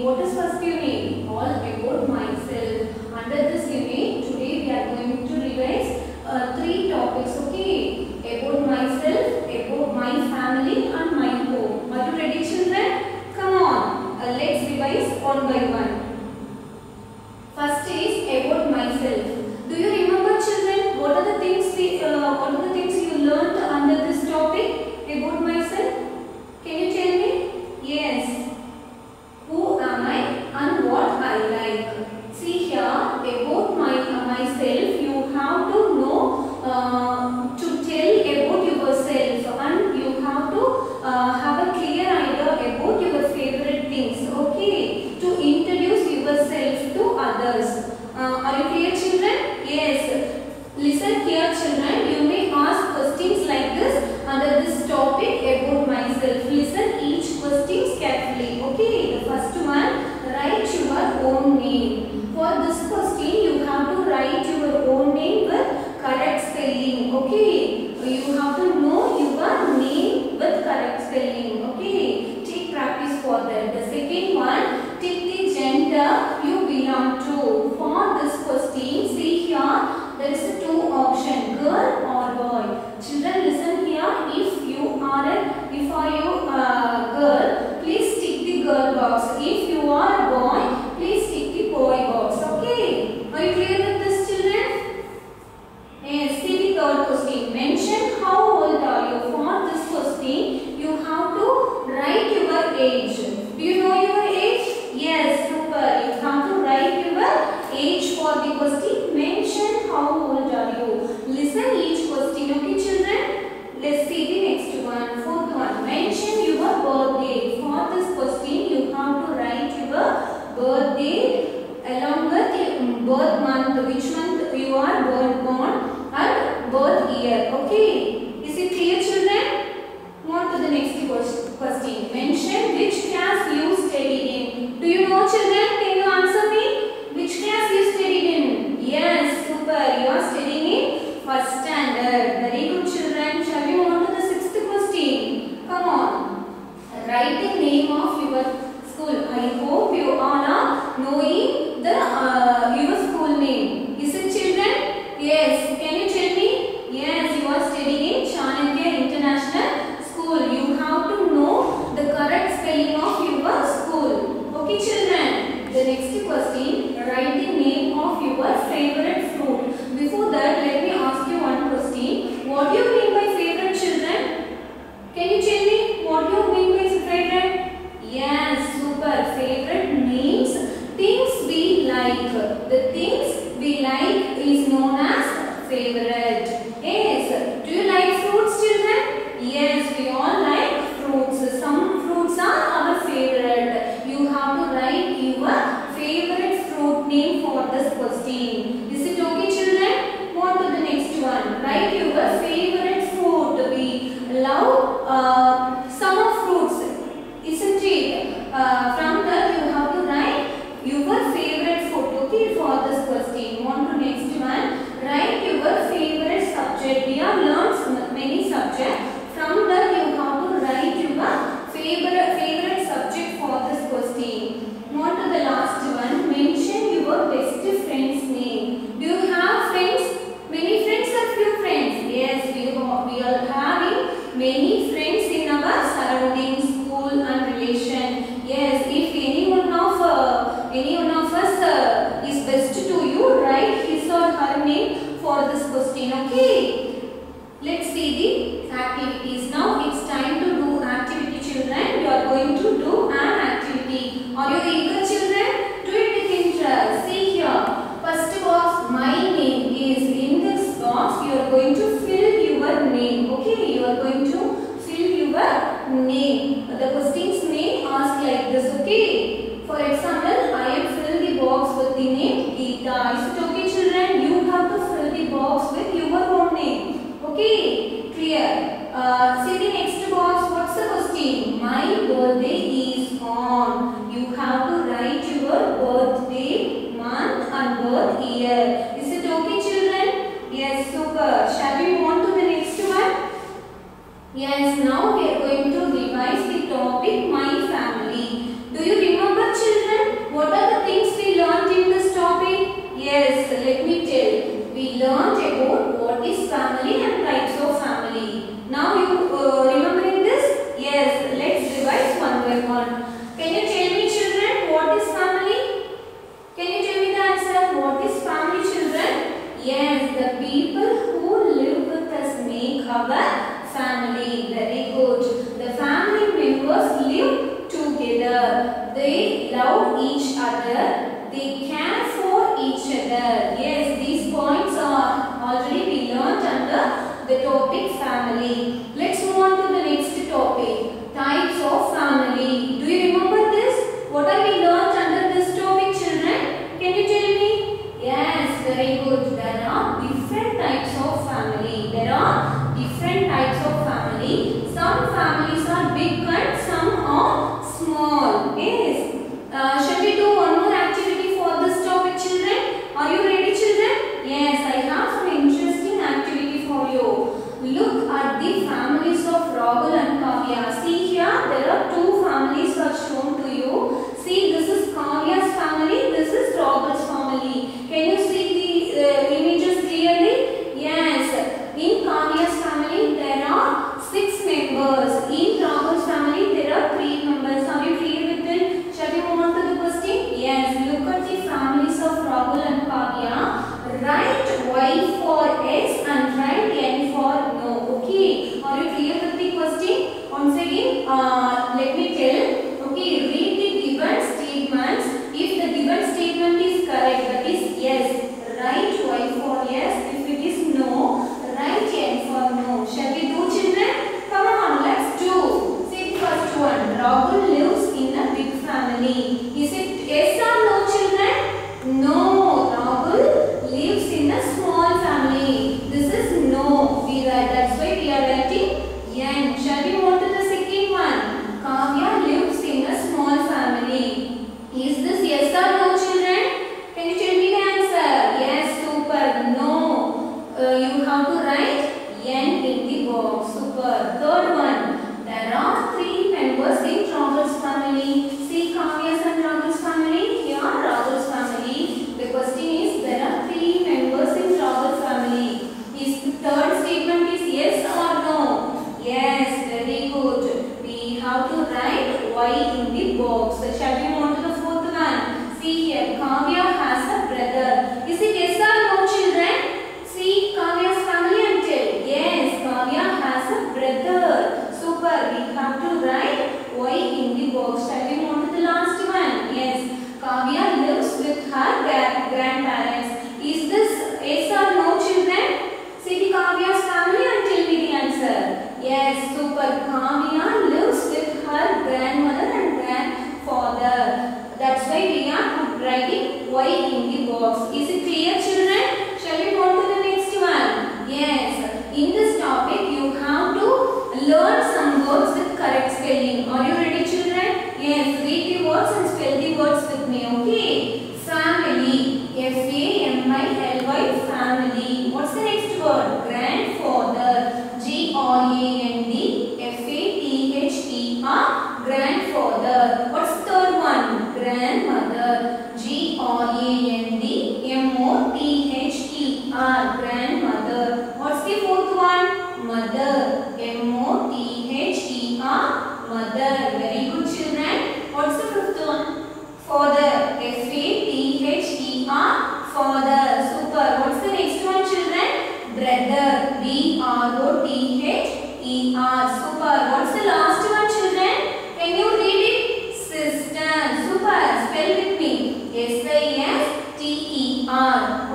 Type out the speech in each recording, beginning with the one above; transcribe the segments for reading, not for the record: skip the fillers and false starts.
What is first unit? All about myself. Under this unit, today we are going to revise 3 topics. Okay, about myself, about my family, and my home. Are you ready, children? Come on, let's revise one by one. First is about myself. Do you remember, children? What are the things you learned under this topic about myself? Can you tell me? Yes. Who am I and what I like? See here, about myself, you have to know to tell about yourself, and you have to have a clear idea about your favorite things. Okay, to introduce yourself to others. Are you clear, children? Yes. Listen here, children. You may ask questions like this under this topic about myself. Listen each question carefully. Okay. The first one, write your own name. For this question, you have to write your own name with correct spelling. Okay. You have to know your name with correct spelling. Okay. Take practice for that. The second one, take the gender you belong to. For this question, see here. There is 2 options, girl or boy. Children, listen here. If you are a girl, please tick the girl box. If you are a boy, please tick the boy box. Okay. Are you clear with this, children? Yes. See the third question. Mention how old are you. For this question, you have to write your age. Do you know your age? Yes. Super. You have to write your age for the question. Mention how old are you. Listen each question. Okay, children? Let's see the next one. Fourth one. Mention your birthday. For this question, you have to write your birthday along with birth month, which month you are born, and birth year. Okay? Is it clear, children? Move on to the next question. Mention which class you studied in. Do you know, children? Can you answer me? Which class you studied in? Yes, super. You are studying in first standard. Very good, children. Shall we move on to the 6th question? Come on. Write the name of your school. I hope you all are knowing your school name. Is it, children? Yes. Can you tell me? Yes, you are studying in Chanakya International School. You have to know the correct spelling of your school. Okay, children? The next question, write the name of your favorite fruit. Before that, let me ask you one question. What do you mean by favorite, children? Can you tell me what do you mean by favorite? Yes, super. Favorite means things we like. The things we like is known as favorite. Yes. Do you like fruits, children? Yes, we all like fruits. Some fruits are our favorite. You have to write your favorite fruit name for this question. Is it okay, children? Move on to the next one. Write your favorite fruit. We love summer fruits, isn't it? From that you have to write your favorite fruit. Okay, for this question. Move on to next one. Write your favorite subject. We have learned many subjects. From that you have to write your favorite subject for this question. Move on to the last one. Mention your best friend's name. Do you have friends? Many friends or few friends? Yes, we are having many friends in our surroundings, school and relation. Yes, if any one of us is best to you, write his or her name for this question. Okay. Let's see the activities. Now it's time to do activity, children. You are going to do an activity. Are you eager, children? Do it with interest. See here. First box, my name is. In this box, you are going to fill your name. Okay, you are going to fill your name. The questions may ask like this. Okay. For example, I have filled the box with the name Geeta. Is it okay, children? You have to fill the box with your own name. Okay, clear. See the next box. What's the question? My birthday is on. You have to write your birthday month and birth year. Is it okay, children? Yes, super. Shall we move on to the next one? Yes, now we are going to revise the topic my family. Do you remember, children? Yes, let me tell. We learned about what is family and types of family. Now you remembering this? Yes, let's revise one by one. Can you tell me, children, what is family? Can you tell me the answer? What is family, children? Yes, the people who live with us make our family. Very good. The family members live together. They love each other. They care for each other. Yes, these points are already we learned under the topic family. Let's move on to the next topic. Types of family. Do you remember this? What have we learned under this topic, children? Can you tell me? Yes, very good. There are different types of family. There are different types of family. Some families are big and some are small. Yes. Shall we do one more activity for this topic, children? Are you ready, children? Yes, I have some interesting activity for you. Look at the families of Rahul and Kavya. See here, there are two families are shown to you. See, this is Kavya's family, this is Rahul's family. Can you see the images clearly? Yes. In Kavya's family, there are 6 members. In Rahul's family, there are 3 members. Are you clear with it? Shall we move on to the question? Yes. Look at the families of Rahul and Kavya. Write Y for X and write N for no. Okay. Are you clear with the question? Once again, let me tell. Okay. Read the given statements. If the given statement is correct, that is yes, write Y for yes. If it is no, write N for no. Shall we do, children? Come on, let's do. See the first one. Rahul lives in a big family. Is it yes or no, children? No. Rahul lives in a small family. This is no. That's why we are writing N. Shall we move to the second one? Kavya lives in a small family. Is this yes or no, children? Can you tell me the answer? Yes, super. No. You have to write N in the box. Super. Third one. There are 3 members in Rahul's family. See Kavya's and Rahul's family. Here Rahul's family. The question is there are 3 members in Rahul's family. Is the third statement is yes or no? Yes. Very good. We have to write Y in the box. Shall we move on to the fourth one? See here. Kavya has a brother. Is it yes or no, children? See Kavya's family and tell. Yes, Kavya has a brother. Super. We have to write Y in the box. Shall we move on to the last one? Yes. Kavya lives with her grandparents. Is this yes or no, children? See the Kavya's family and tell me the answer. Yes, super. Kavya lives with her grandmother and grandfather. That's why we are writing Y in the box. Is it clear, children? Shall we go to the next one? Yes. In this topic, you have to learn some words with correct spelling. Are you ready, children? Yes. Read the words and spell the words with me. Okay. Family. F-A-M-I-L-Y. Family. What's the next word? Grandfather. G-R-A-N-D. F-A-T-H-E-R. Grandfather. What's the third one? Grandmother. G-R-A-N-D. M-O-T-H-E-R. Grandmother. What's the fourth one? Mother. M-O-T-H-E-R. Mother. Very good, children. What's the fifth one? Father. F-A-T-H-E-R. Father. Super. What's the next one, children? Brother. B-R-O-T-H-E-R. Super. What's the last one, children? Can you read it? Sister. Super. Spell with me. S-I-S-T-E-R.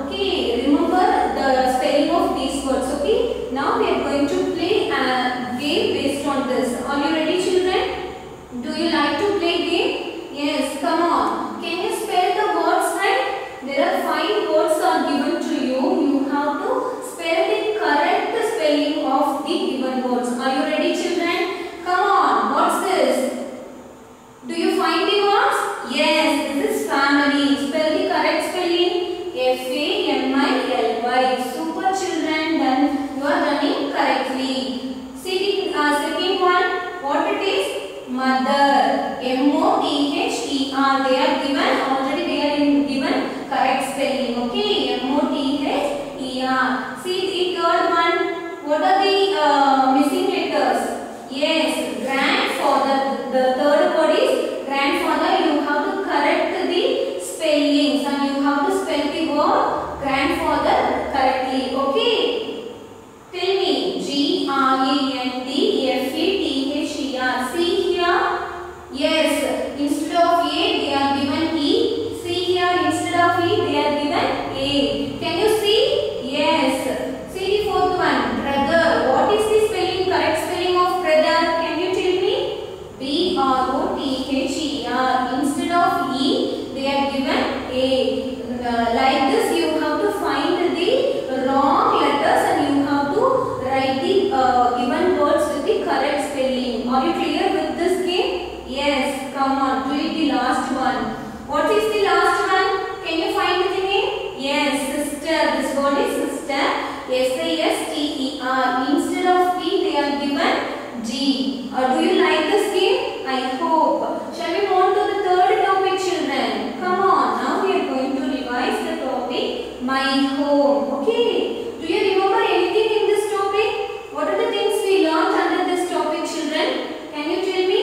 Okay. Remember the spelling of these words. Okay. Now we are going to play a game based on this. Are you ready, children? Do you like to play game? Yes. Come on. Can you spell the words right? There are 5 words are given to you. You have to spell the correct spelling of the given words. Are you ready, children? Come on. What's this? Do you find the words? Yes. This is family. Spell the correct spelling. F-A-M-I-L-Y. Super, children. Then you are running correctly. See the second one. What it is? Mother. M-O-T-H-E-R. They are given. Already they are given correct spelling. Okay. S-A-S-T-E-R. Instead of P, they are given G. Do you like this game? I hope. Shall we move on to the third topic, children? Come on. Now we are going to revise the topic, my home. Okay. Do you remember anything in this topic? What are the things we learned under this topic, children? Can you tell me?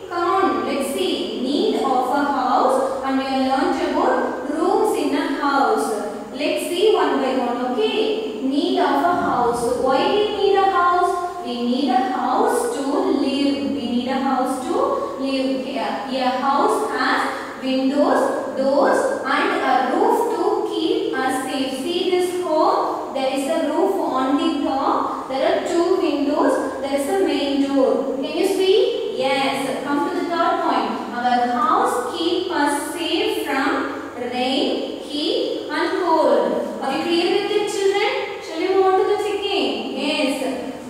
Come on. Let's see. Need of a house, and we have learned about rooms in a house. Let's see one by one. Okay. Need of a house. Why we need a house? We need a house to live. We need a house to live. A house has windows, doors, and a roof to keep us safe. See this home? There is a roof on the top. There are two windows. There is a main door. Can you see? Yes. Come to the third point. Our house keeps us safe from rain, heat, and cold. Are you clear with it, children? Shall we move on to the second? Yes.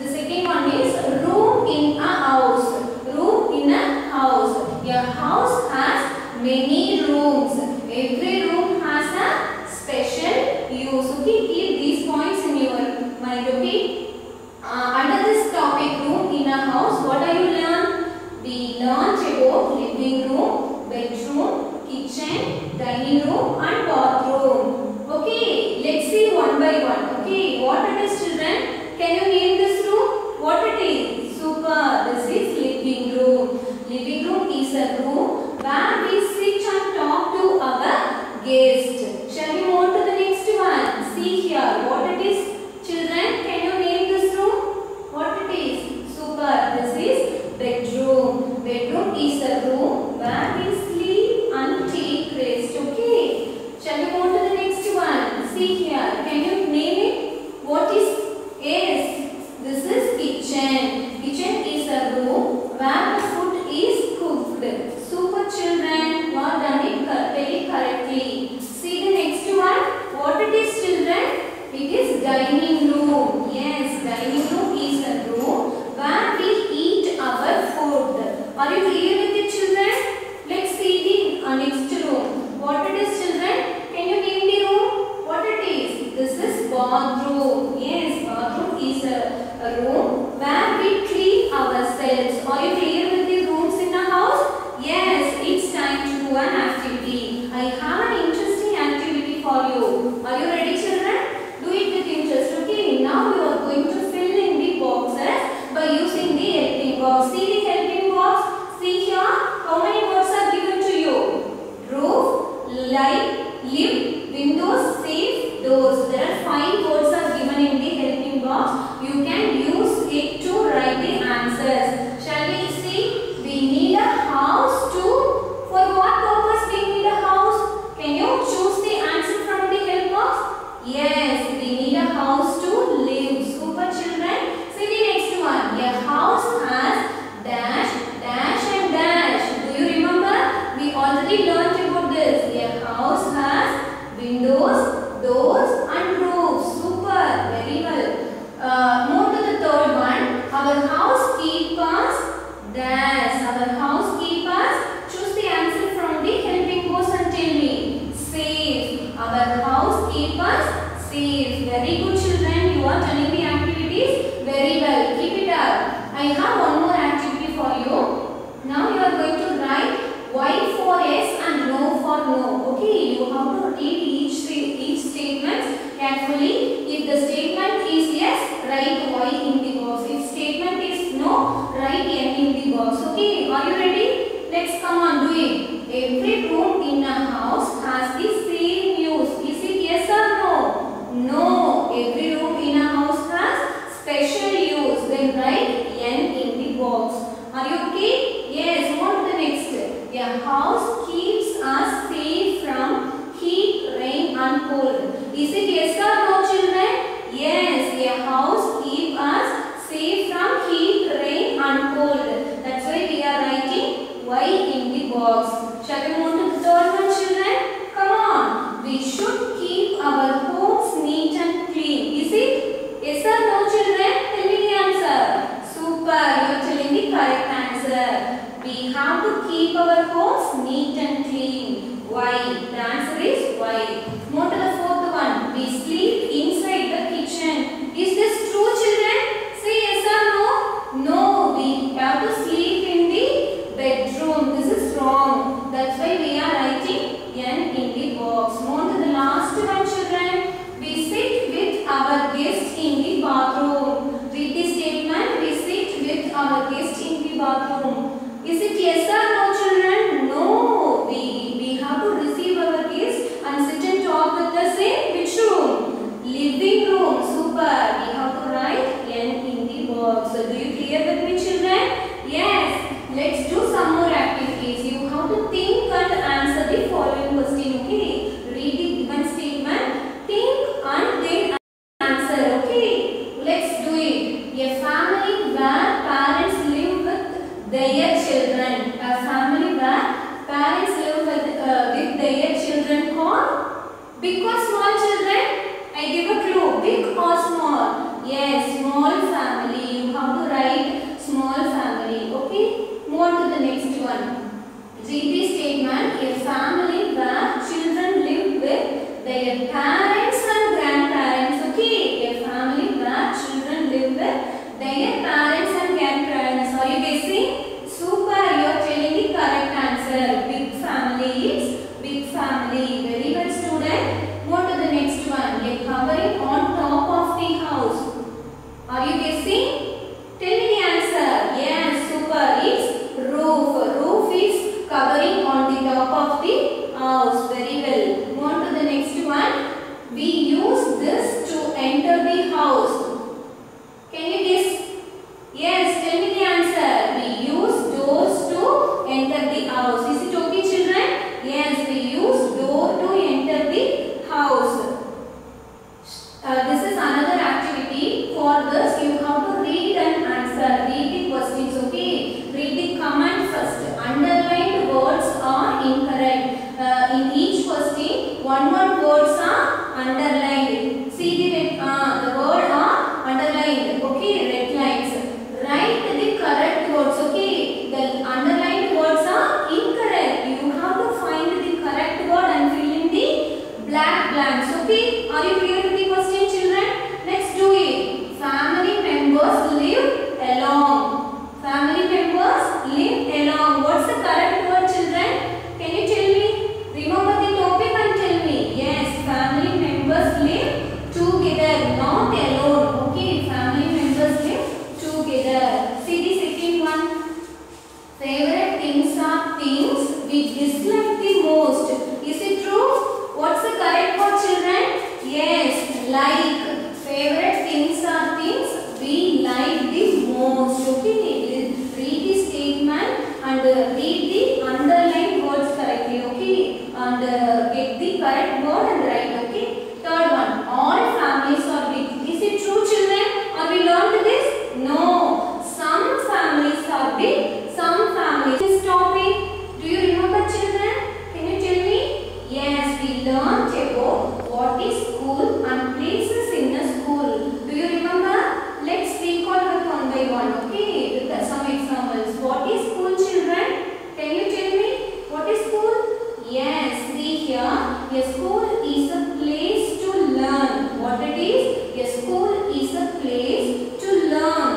The second one is room in a house. Room in a house. Your house has many rooms. Every room has a special use. Okay, keep these points in your mind. Okay. Under this topic, room in a house, what are you learn? We learned about living room, bedroom, kitchen, dining room, and bathroom. Okay, let's see one by one. Okay, what it is, children? Can you name this room? What it is? Super. This is living room. Living room is a room where we sit and talk to our guest. Shall we move on to the next one? See here. What it is, children? Can you name this room? What it is? Super. This is bedroom. Bedroom is a room where we sleep and take rest. Okay. Shall we move on to the next one? See here. Can you name it? What is? Yes. This is kitchen. Kitchen is a room where the food is cooked. Super, children. You have done it very correctly. See the next one. What it is, children? It is dining room. Yes, dining room is a room where we eat our food. Are you clear with it, children? Let's see the next room. What it is, children? Can you name the room? What it is? This is bathroom. Yes, bathroom is a room where we clean ourselves. Are you clear with the rooms in a house? Yes, it's time to do an activity. I have an interesting activity for you. Are you ready, children? Do it with interest. Okay, now you are going to fill in the boxes by using the helping box. See the helping box? See here, how many words are given to you? Roof, light, live, windows, safe, doors. There are 5 words are given in the helping box. You can use it to write the answers. Shall we see? We need a house to, for what purpose we need a house? Can you choose the answer from the help box? Yes, we need a house to live. Super, children. See the next one. A house has dash, dash, and dash. Do you remember? We already learned about this. A house has windows, doors, and roofs. Super, very well. Move to the third one. Our house keeps us dash. Our house keeps us. Choose the answer from the helping box and tell me. Safe. Our house keeps us safe. Very good, children. You are doing the activities very well. Keep it up. I have one more activity for you. Now you are going to write Y for yes and no for no. Okay, you have to read each statement carefully. If the statement is yes, write Y in the box. If statement is no, write N in the box. Okay, are you ready? Let's come on, do it. Every room in a house has the same use. Is it yes or no? No. Every room in a house has special use. Then write N in the box. Are you okay? Yes. Move on to the next. A house keeps us safe from heat, rain, and cold. Is it yes or no, children? Yes. A house keeps us safe from heat, rain, and cold. That's why we are writing Y in the box. Shall we move to the third one, children? Come on. Big or small children? I give a clue. Big or small? Yes, small family. You have to write small family. Okay. Move on to the next one. Read the statement. A family where children live with their parents and grandparents. Okay. A family where children live with their parents and grandparents. Are you guessing? Super. You are telling the correct answer. Big family is big family. Very well, student. Move to the next one. A covering on top of the house. Are you guessing? Tell me the answer. Yes, super. It's roof. Roof is covering on the top of the house. Very well. Move on to the next one. We use this to enter the house. Can you guess? Yes, tell me the answer. We use doors to enter the house. Is it okay, children? Yes, we use door to enter the house. This is another activity. For this, you have to read and answer. Read the questions, okay? Read the command first. Underlined words are incorrect. In each question, one words are underlined. See the word are underlined. Okay, red lines. Write the correct words. Okay, the underlined words are incorrect. You have to find the correct word and fill in the black blanks. Okay, are you clear with the question, children? Let's do it. Family members live along. Family members live along. What's the correct word, children? Can you tell me? Remember the topic and tell me. Yes, family members live together, not alone. Okay, family members live together. See the second one. Favorite things are things we dislike the most. Is it true? What's the correct word, children? Yes, like. Favorite things are things we like the most. Okay, read the statement and read the underlined words correctly. Okay, and get the correct word and write. Okay. Third one. All families are big. Is it true, children? Or we learned this? No. Some families are big. Some families. This topic. Do you remember, children? Can you tell me? Yes, we learned about what is school and places in the school. Do you remember? Let's recall it one by one. Okay, with some examples. What is school, children? Can you tell me? What is school? Yes, see here. A school is a place to learn. What it is? A school is a place to learn.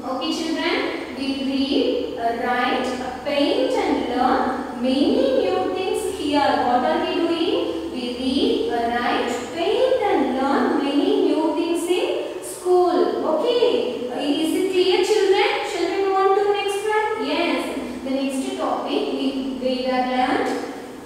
Okay, children. We read, write, paint and learn many new things here. What are we doing? We read, write, paint and learn many new things in school. Okay. Is it clear, children? Shall we move on to the next one? Yes. The next topic we have learned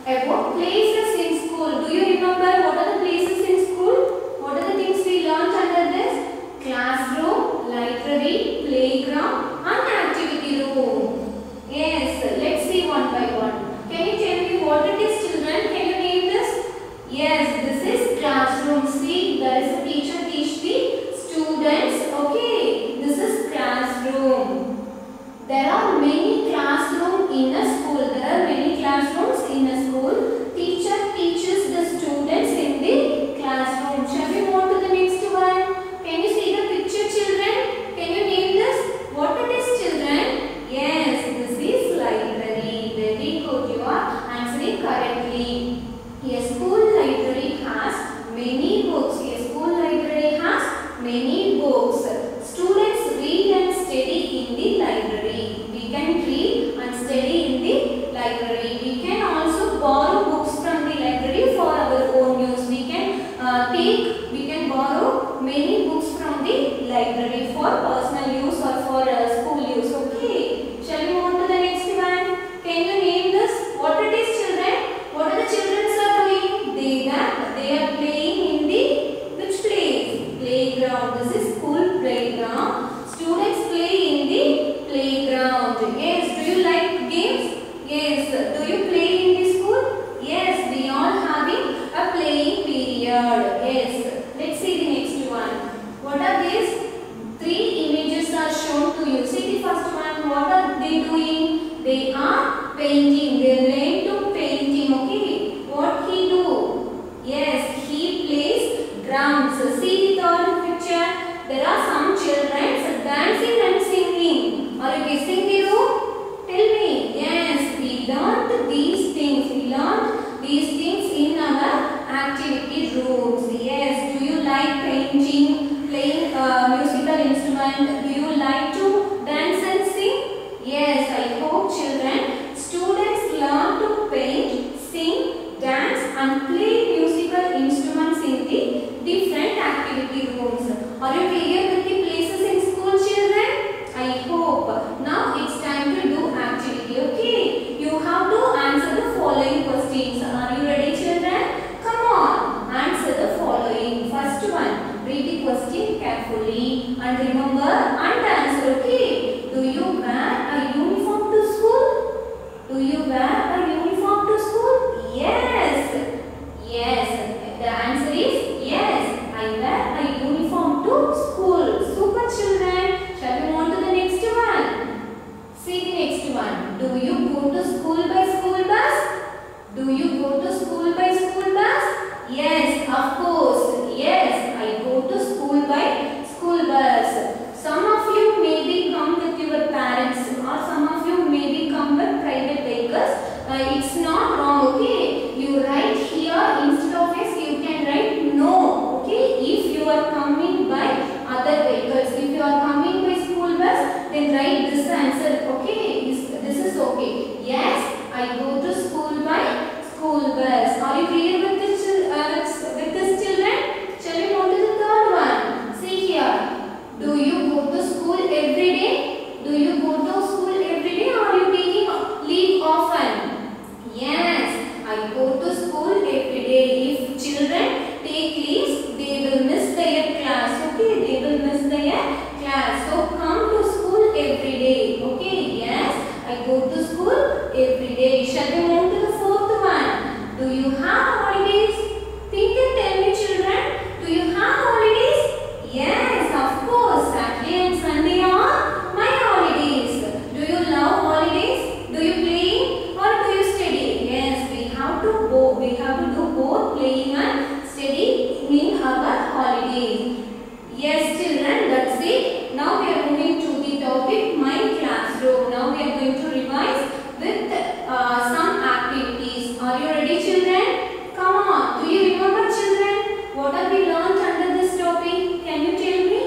about places in school. Do you remember what are the places in school? What are the things we learned under this? Classroom, library, playground and activity room. Yes, let's see one by one. Can you tell me what it is, children? Can you name this? Yes, this is classroom. See, there is a teacher teach the students. Okay, this is classroom. There are many classrooms in a school. There are many classrooms in a school. Teacher teaches the students in the classroom. Shall we move to the next one? Can you see the picture, children? Can you name this? What it is, children? Yes, this is library. Very good. You are answering correctly. A school library has many books. A school library has many books. Students read and study in the library. We can read and study in the library. We can also borrow books from the library for our own use. We can borrow many books from the library for personal use or for school use. Okay. Shall we move on to the next one? Can you name this? What it is, children? What are the children are doing? They are playing in the which place? Playground. This is school painting, playing musical instrument? Do you like to dance and sing? Yes, I hope children, students learn to paint, sing, dance and play musical instruments in the different activity rooms. Are you clear with the places in school, children? I hope. Now it's time to do activity, okay? You have to answer the following questions. Are you ready, children? Come on, answer the following. First one, read the question carefully and remember and answer, okay? Do you wear a uniform to school? Do you wear a uniform to school? Yes. Yes. The answer is yes. I wear a uniform to school. Super, children. Shall we move on to the next one? See the next one. Do you go to school by school bus? Do you go to school by school bus? Yes, of course. Yes, I go to school by school bus. Some of you maybe come with your parents or some of you maybe come with private vehicles. It's not wrong, okay? You write here instead of yes, you can write no, okay? If you are coming by other vehicles, if you are coming by school bus, then write this answer, okay? This is okay. Yes, I go to school by school bus. Are you clear with this, children? Shall we move to the third one? See here. Do you go to school every day? Do you go to school every day or are you taking leave often? Yes, I go to school every day. If children take leaves, they will miss their class. Okay, they will miss their class. So come to school every day. Okay, yes, I go to school every day. Shall we move to the fourth one? Do you have holidays? Think and tell me, children. Do you have holidays? Yes, of course. Saturday and Sunday are my holidays. Do you love holidays? Do you play or do you study? Yes, we have to go. We have to do both playing and study in our holidays. Yes, children, that's it. Now we are moving to the topic my classroom. Now we are going to revise with some activities. Are you ready, children? Come on. Do you remember, children? What have we learned under this topic? Can you tell me?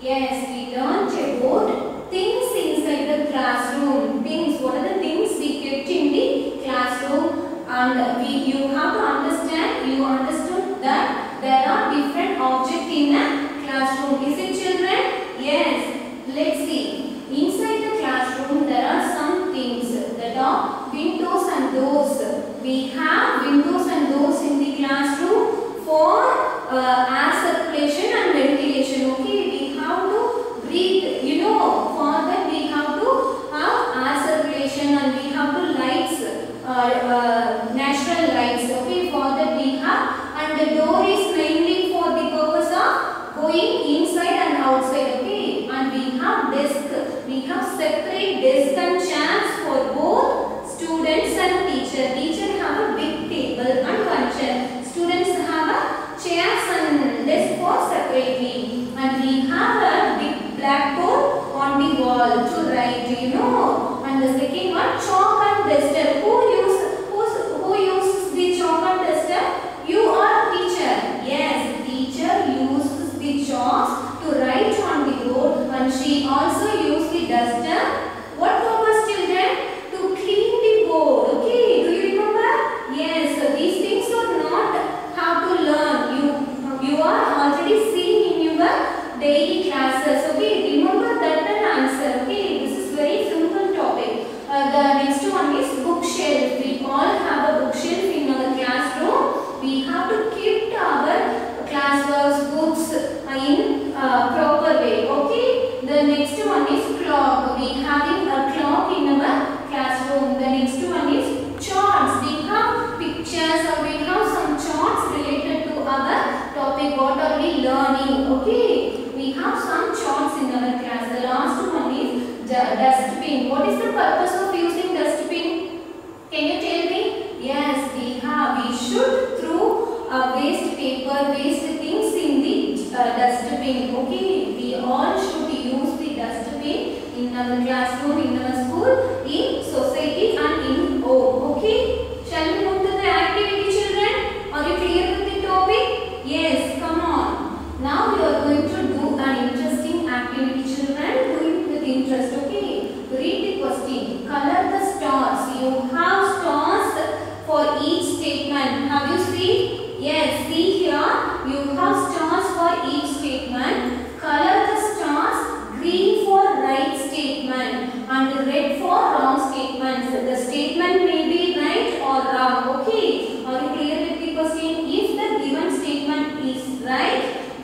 Yes, we learned about things inside the classroom. Things. What are the things we kept in the classroom? And you have to understand. You understood that there are different objects in a classroom. Is it, children? Yes. Let's see. Inside the classroom, there are some things that are windows and doors. We have windows and doors in the classroom for air circulation and ventilation. Okay, we have to breathe. You know, for that we have to have air circulation and we have to lights, natural lights. Okay, for that we have, and the door is mainly for the purpose of going inside and outside. Okay, and we have desk. We have separate desk and chairs for both students and teacher. Teacher have a big table and one chair. Students have a chairs and desk for separately. And we have a big blackboard on the wall to write, you know. And the second one, chalk and duster. Who uses the chalk and duster? You are teacher. Yes, teacher uses the chalks to write on the board and she also uses the duster. What purpose, children? To clean the board. Okay, do you remember? Yes, so these things are not how to learn. You are already seen in your daily classes. Okay, remember that and answer. Okay, this is very simple topic. The next one is bookshelf. We all have a bookshelf in our classroom. We have to keep our classworks, books in proper way. Okay. The next one is clock. We having a clock in our classroom. The next one is charts. We have pictures or we have some charts related to our topic. What are we learning? Okay. We have some charts in our class. The last one is dustbin. What is the purpose of using dustbin? Can you tell me? Yes, we should throw waste paper, waste things in the dustbin. Okay, we all should use the dustbin in our classroom, in our school, in society and in home. Okay, shall we move to the activity, children? Are you clear with the topic? Yes, come on.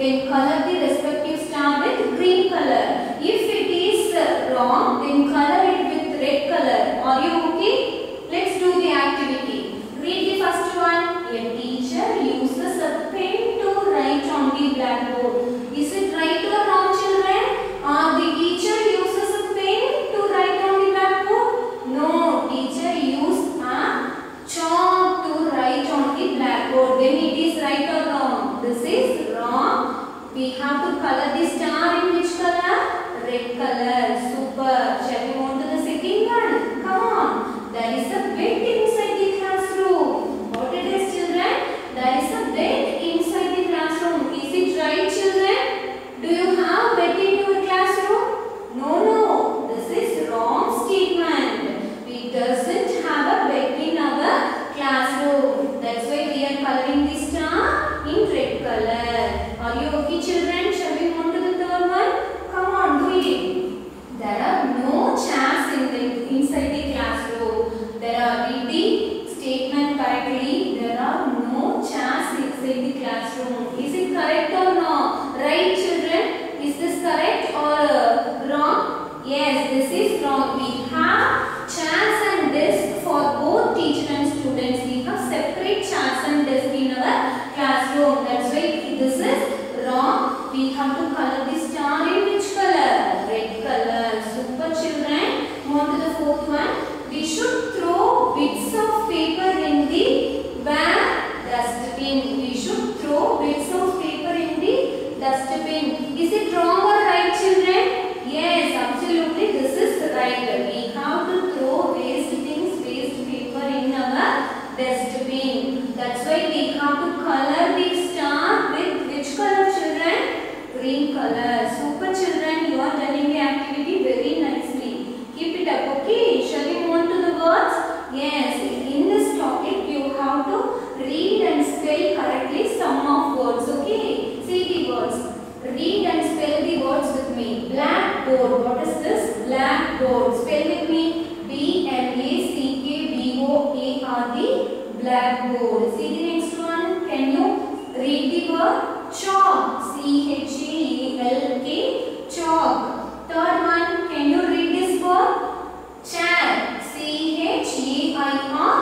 then color the respective star with green color. If it is wrong, then color it with red color. Are you okay? Let's do the activity. Read the first one. A teacher uses a pen to write on the blackboard. Is it right or wrong, children? The teacher uses a pen to write on the blackboard? No, teacher used a chalk to write on the blackboard. Then it is right or wrong? This is wrong. We have to color the star in which color? Red color. Super. Shall we move to the second one? Come on. There is a bed inside the classroom. What it is, children? There is a bed inside the classroom. Is it right, children? Do you have bed in your classroom? No. This is wrong statement. We doesn't have a bed in our classroom. That's why we are coloring the star in red color. Are you okay, children? Shall we move to the third one? Come on, do it. There are no chairs inside the classroom. Read the statement correctly. There are no chairs inside the classroom. Is it correct or no? Right, children? Is this correct or wrong? Yes, this is wrong. We have chairs and desks for both teacher and students. We have separate chairs and desks in our classroom. That's why this is wrong. We have to color the star in which color? Red color. Super, children. Move on to the fourth one. We should throw bits of paper in the dustbin. We should throw bits of paper in the dustbin. Is it wrong or right, children? Yes, absolutely. This is right. We have to throw waste things, waste paper in our dustbin. That's why we have to color the star with which color, children? Green color. Super, children. You are telling the activity very nicely. Keep it up, okay? Shall we move on to the words? Yes, in this topic you have to read and spell correctly some of words, okay? See the words. Read and spell the words with me. Blackboard. What is this? Blackboard. Spell with me. B-L-A-C-K-B-O-A-R-D. Blackboard. See the next one. Can you read the word? Chalk. C-H-A-L-K. Chalk. Third one. Can you read this word? Chair. C-H-A-I-R.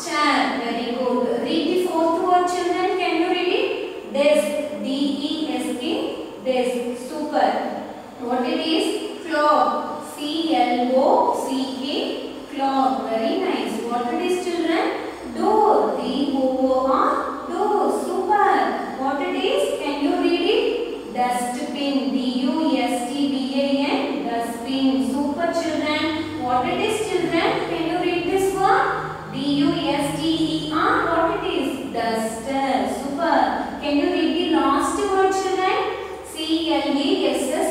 Chair. Very good. Read the fourth word, children. Can you read it? Desk. D-E-S-K. Desk. Super. What it is? Clock. C-L-O-C-K. Clock. Very nice. What it is, children? Door. D-O-O-R. Door. Super. What it is? Can you read it? Dustbin. D-U-S-T-B-A-N. Dustbin. Super, children. What it is, children? Can you read this word? D-U-S-T-E-R. What it is? Duster. Super. Can you read the last word, children? C-L-A-S-S-R-O-O-M.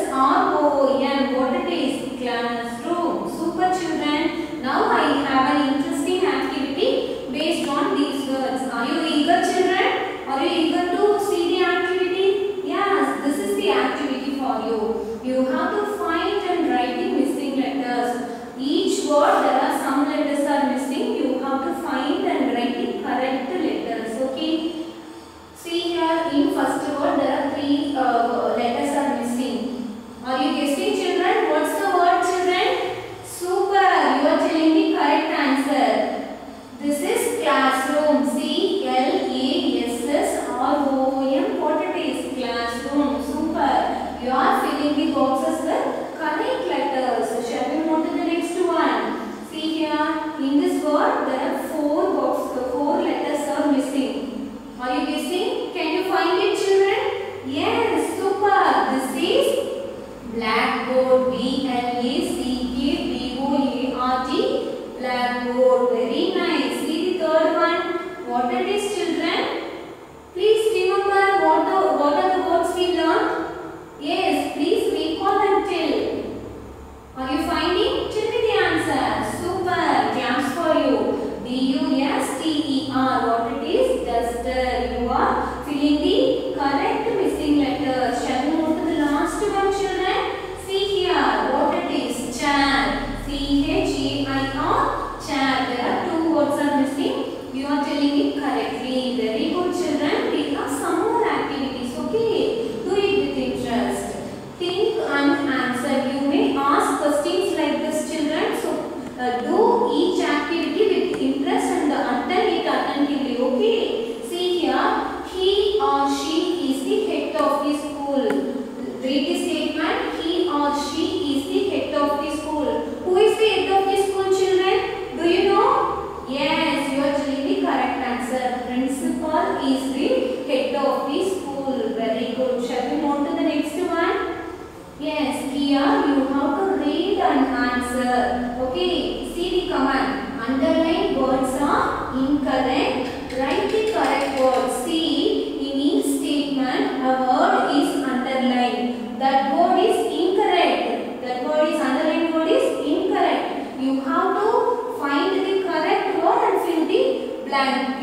What it is? Classroom. Super, children. Now I have an interesting activity based on these words. Are you eager, children? Are you eager to see the activity? Yes, this is the activity for you. You have to find and write the missing letters. Each word, there are some letters are missing. You have to find and write the correct letters. Okay. See here, in first word, there are three letters are missing. Are you guessing, children? What's the word, children? Super. You are telling the correct answer. This is classroom. C-L-A-S-S-R-O-O-M. What it is? Classroom. Super. You are filling the boxes with correct letters. So shall we move to the next one? See here, in this word, there are four letters are missing. Are you guessing? Can you find it, children? Yes. Super. This is blackboard. B-L-A-C-K-B-O-A-R-D. Blackboard. Very nice. See the third one. What it is, children? Please remember what are the words we learned? Yes. Please recall and tell. Are you finding? Tell me the answer. Super. Claps for you. D-U-S-T-E-R. What it is? Duster. You are filling the correct missing letters. Shall we move to the last one, children? See here. What it is? Chair. C-H-A-I-R. Chair. There are two words are missing. You are telling it correctly. Very good, children. We have some more activities. Okay. Do it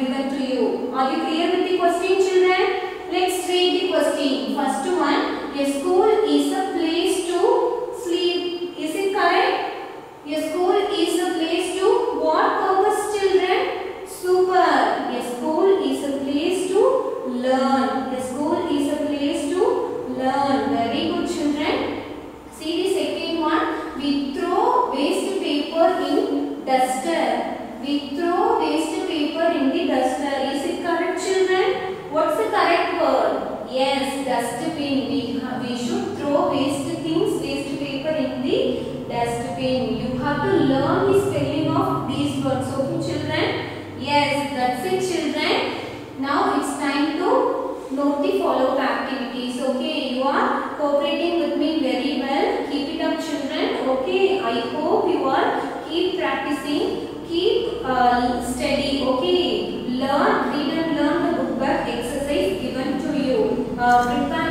given to you. Are you clear with the question, children? Let's read the question. First one, a school is a place to sleep. Is it correct? A school is a place to what purpose, children? Super. A school is a place to learn. A school is a place to learn. Very good, children. See the second one. We throw waste paper in duster. We throw waste paper in the duster. Is it correct, children? What's the correct word? Yes, dustbin. We should throw waste things, waste paper in the dustbin. You have to learn the spelling of these words. Okay, children? Yes, that's it, children. Now it's time to note the follow-up activities. Okay, you are cooperating with me very well. Keep it up, children. Okay, I hope you are keep practicing, keep steady. Okay, read and learn the book back exercise given to you. Prepare